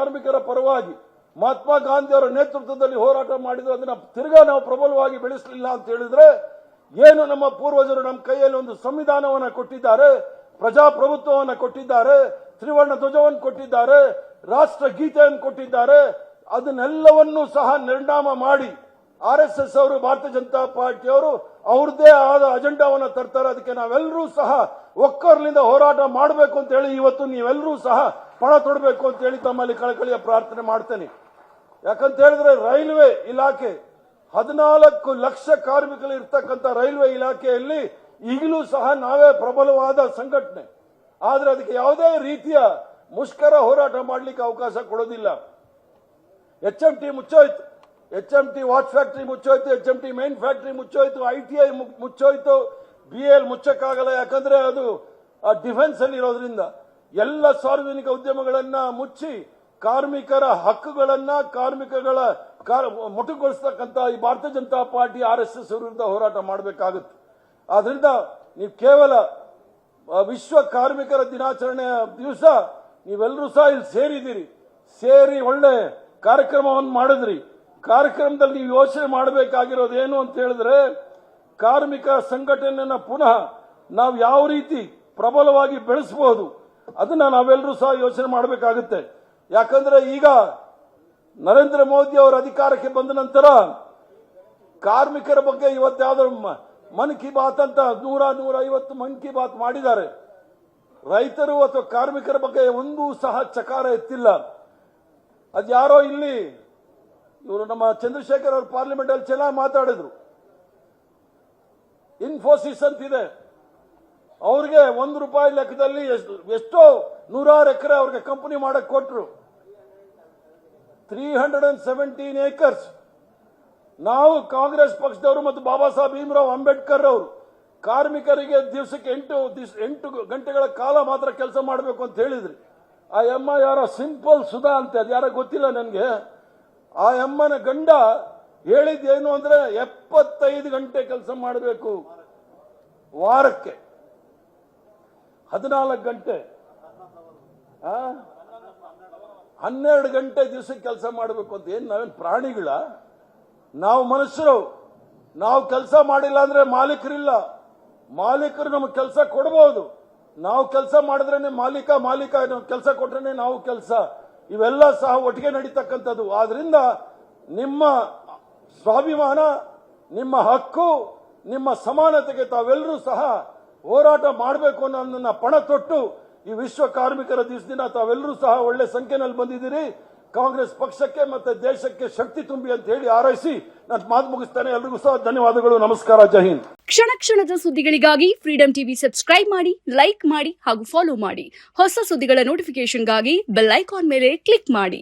ಕಾರ್ಮಿಕರ ಪರವಾಗಿ ಮಹಾತ್ಮ ಗಾಂಧಿ ಅವರ ನೇತೃತ್ವದಲ್ಲಿ ಹೋರಾಟ ಮಾಡಿದ್ರು. ಅದನ್ನ ತಿರ್ಗಾ ನಾವು ಪ್ರಬಲವಾಗಿ ಬೆಳೆಸಲಿಲ್ಲ ಅಂತ ಹೇಳಿದ್ರೆ, ಏನು ನಮ್ಮ ಪೂರ್ವಜರು ನಮ್ಮ ಕೈಯಲ್ಲಿ ಒಂದು ಸಂವಿಧಾನವನ್ನ ಕೊಟ್ಟಿದ್ದಾರೆ, ಪ್ರಜಾಪ್ರಭುತ್ವವನ್ನು ಕೊಟ್ಟಿದ್ದಾರೆ, ತ್ರಿವರ್ಣ ಧ್ವಜವನ್ನು ಕೊಟ್ಟಿದ್ದಾರೆ, ರಾಷ್ಟ್ರ ಗೀತೆಯನ್ನು ಕೊಟ್ಟಿದ್ದಾರೆ, ಅದನ್ನೆಲ್ಲವನ್ನೂ ಸಹ ನಿರ್ನಾಮ ಮಾಡಿ RSS ಅವರು, ಭಾರತೀಯ ಜನತಾ ಪಾರ್ಟಿಯವರು ಅವ್ರದ್ದೇ ಆದ ಅಜೆಂಡಾವನ್ನು ತರ್ತಾರೆ. ಅದಕ್ಕೆ ನಾವೆಲ್ಲರೂ ಸಹ ಒಕ್ಕರ್ಲಿಂದ ಹೋರಾಟ ಮಾಡಬೇಕು ಅಂತ ಹೇಳಿ ಇವತ್ತು ನೀವೆಲ್ಲರೂ ಸಹ ಪಣ ತೊಡಬೇಕು ಅಂತ ಹೇಳಿ ತಮ್ಮಲ್ಲಿ ಕಳಕಳಿಯ ಪ್ರಾರ್ಥನೆ ಮಾಡ್ತೇನೆ. ಯಾಕಂತ ಹೇಳಿದ್ರೆ ರೈಲ್ವೆ ಇಲಾಖೆ 14 ಲಕ್ಷ ಕಾರ್ಮಿಕರು ಇರ್ತಕ್ಕಂಥ ರೈಲ್ವೆ ಇಲಾಖೆಯಲ್ಲಿ ಈಗಲೂ ಸಹ ನಾವೇ ಪ್ರಬಲವಾದ ಸಂಘಟನೆ. ಆದ್ರೆ ಅದಕ್ಕೆ ಯಾವುದೇ ರೀತಿಯ ಮುಷ್ಕರ ಹೋರಾಟ ಮಾಡಲಿಕ್ಕೆ ಅವಕಾಶ ಕೊಡೋದಿಲ್ಲ. HMT ಮುಚ್ಚೋಯ್ತು, HMT ವಾಚ್ ಫ್ಯಾಕ್ಟರಿ ಮುಚ್ಚೋಯ್ತು, HMT ಮೈನ್ ಫ್ಯಾಕ್ಟರಿ ಮುಚ್ಚೋಯ್ತು, ITI ಮುಚ್ಚೋಯ್ತು, BL ಮುಚ್ಚಕ್ಕಾಗಲ್ಲ. ಯಾಕಂದ್ರೆ ಅದು ಡಿಫೆನ್ಸ್ ಅಲ್ಲಿ ಇರೋದ್ರಿಂದ ಎಲ್ಲ ಸಾರ್ವಜನಿಕ ಉದ್ಯಮಗಳನ್ನ ಮುಚ್ಚಿ ಕಾರ್ಮಿಕರ ಹಕ್ಕುಗಳನ್ನ ಕಾರ್ಮಿಕಗಳ ಮೊಟಕುಗೊಳಿಸ್ತಕ್ಕಂಥ ಈ ಭಾರತೀಯ ಜನತಾ ಪಾರ್ಟಿ RSS ವಿರುದ್ಧ ಹೋರಾಟ ಮಾಡಬೇಕಾಗುತ್ತೆ. ಆದ್ರಿಂದ ನೀವು ಕೇವಲ ವಿಶ್ವ ಕಾರ್ಮಿಕರ ದಿನಾಚರಣೆಯ ದಿವಸ ನೀವೆಲ್ಲರೂ ಸಹ ಇಲ್ಲಿ ಸೇರಿದ್ದೀರಿ, ಸೇರಿ ಒಳ್ಳೆ ಕಾರ್ಯಕ್ರಮವನ್ನು ಮಾಡಿದ್ರಿ. ಕಾರ್ಯಕ್ರಮದಲ್ಲಿ ನೀವು ಯೋಚನೆ ಮಾಡಬೇಕಾಗಿರೋದು ಏನು ಅಂತ ಹೇಳಿದ್ರೆ, ಕಾರ್ಮಿಕ ಸಂಘಟನೆಯನ್ನ ಪುನಃ ನಾವು ಯಾವ ರೀತಿ ಪ್ರಬಲವಾಗಿ ಬೆಳೆಸಬಹುದು ಅದನ್ನ ನಾವೆಲ್ಲರೂ ಸಹ ಯೋಚನೆ ಮಾಡಬೇಕಾಗುತ್ತೆ. ಯಾಕಂದ್ರೆ ಈಗ ನರೇಂದ್ರ ಮೋದಿ ಅವರ ಅಧಿಕಾರಕ್ಕೆ ಬಂದ ನಂತರ ಕಾರ್ಮಿಕರ ಬಗ್ಗೆ ಇವತ್ತು ಯಾವ್ದಾದ್ರು ಮನ್ ಕಿ ಬಾತ್ ಅಂತ 100-150 ಮನ್ ಕಿ ಬಾತ್ ಮಾಡಿದ್ದಾರೆ. ರೈತರು ಅಥವಾ ಕಾರ್ಮಿಕರ ಬಗ್ಗೆ ಒಂದೂ ಸಹ ಚಕಾರ ಎತ್ತಿಲ್ಲ. ಅದ್ಯಾರೋ ಇಲ್ಲಿ ಇವರು ನಮ್ಮ ಚಂದ್ರಶೇಖರ್ ಅವರು ಪಾರ್ಲಿಮೆಂಟ್ ಅಲ್ಲಿ ಚೆನ್ನಾಗಿ ಮಾತಾಡಿದ್ರು. ಇನ್ಫೋಸಿಸ್ ಅಂತಿದೆ, ಅವ್ರಿಗೆ ₹1 ಲೆಕ್ಕದಲ್ಲಿ ಎಷ್ಟೋ 100 ಎಕರೆ ಅವ್ರಿಗೆ ಕಂಪನಿ ಮಾಡಕ್ ಕೊಟ್ರು. 317 ಏಕರ್ಸ್. ನಾವು ಕಾಂಗ್ರೆಸ್ ಪಕ್ಷದವರು ಮತ್ತು ಬಾಬಾ ಸಾಹೇಬ್ ಭೀಮರಾವ್ ಅಂಬೇಡ್ಕರ್ ಅವರು ಕಾರ್ಮಿಕರಿಗೆ ದಿವಸಕ್ಕೆ 8 ಗಂಟೆಗಳ ಕಾಲ ಮಾತ್ರ ಕೆಲಸ ಮಾಡಬೇಕು ಅಂತ ಹೇಳಿದ್ರಿ. ಆ ಅಮ್ಮ ಯಾರೋ ಸಿಂಪಲ್ ಸುಧಾ ಅಂತ, ಅದು ಯಾರೋ ಗೊತ್ತಿಲ್ಲ ನನಗೆ. ಆ ಅಮ್ಮನ ಗಂಡ ಹೇಳಿದ್ದೇನು ಅಂದ್ರೆ 75 ಗಂಟೆ ಕೆಲಸ ಮಾಡಬೇಕು ವಾರಕ್ಕೆ, 14 ಗಂಟೆ, 12 ಗಂಟೆ ದಿವಸಕ್ಕೆ ಕೆಲಸ ಮಾಡಬೇಕು ಅಂತ. ಏನ್ ನಾವೇನು ಪ್ರಾಣಿಗಳ? ನಾವು ಮನುಷ್ಯರು. ನಾವು ಕೆಲಸ ಮಾಡಿಲ್ಲ ಅಂದ್ರೆ ಮಾಲೀಕರಿಲ್ಲ. ಮಾಲೀಕರು ನಮಗೆ ಕೆಲಸ ಕೊಡಬಹುದು. ನಾವು ಕೆಲಸ ಮಾಡಿದ್ರೇನೆ ಮಾಲೀಕ ಕೆಲಸ ಕೊಟ್ರೇನೆ ನಾವು ಕೆಲಸ. ಇವೆಲ್ಲ ಸಹ ಒಟ್ಟಿಗೆ ನಡೀತಕ್ಕಂಥದ್ದು. ಆದ್ರಿಂದ ನಿಮ್ಮ ಸ್ವಾಭಿಮಾನ, ನಿಮ್ಮ ಹಕ್ಕು, ನಿಮ್ಮ ಸಮಾನತೆಗೆ ತಾವೆಲ್ಲರೂ ಸಹ ಹೋರಾಟ ಮಾಡಬೇಕು ಅನ್ನೋದನ್ನ ಪಣ ತೊಟ್ಟು ಈ ವಿಶ್ವ ಕಾರ್ಮಿಕರ ದಿವಸದಿಂದ ತಾವೆಲ್ಲರೂ ಸಹ ಒಳ್ಳೆ ಸಂಖ್ಯೆಯಲ್ಲಿ ಬಂದಿದ್ದೀರಿ. ಕಾಂಗ್ರೆಸ್ ಪಕ್ಷಕ್ಕೆ ಮತ್ತೆ ದೇಶಕ್ಕೆ ಶಕ್ತಿ ತುಂಬಿ ಅಂತ ಹೇಳಿ ಹಾರೈಸಿ ನಾನು ಮಾತು ಮುಗಿಸ್ತೇನೆ. ಎಲ್ರಿಗೂ ಸಹ ಧನ್ಯವಾದಗಳು. ನಮಸ್ಕಾರ. ಜೈ ಹಿಂದ್. ಕ್ಷಣ ಕ್ಷಣದ ಸುದ್ದಿಗಳಿಗಾಗಿ ಫ್ರೀಡಂ ಟಿವಿ ಸಬ್ಸ್ಕ್ರೈಬ್ ಮಾಡಿ, ಲೈಕ್ ಮಾಡಿ ಹಾಗೂ ಫಾಲೋ ಮಾಡಿ. ಹೊಸ ಸುದ್ದಿಗಳ ನೋಟಿಫಿಕೇಶನ್ಗಾಗಿ ಬೆಲ್ ಐಕಾನ್ ಮೇಲೆ ಕ್ಲಿಕ್ ಮಾಡಿ.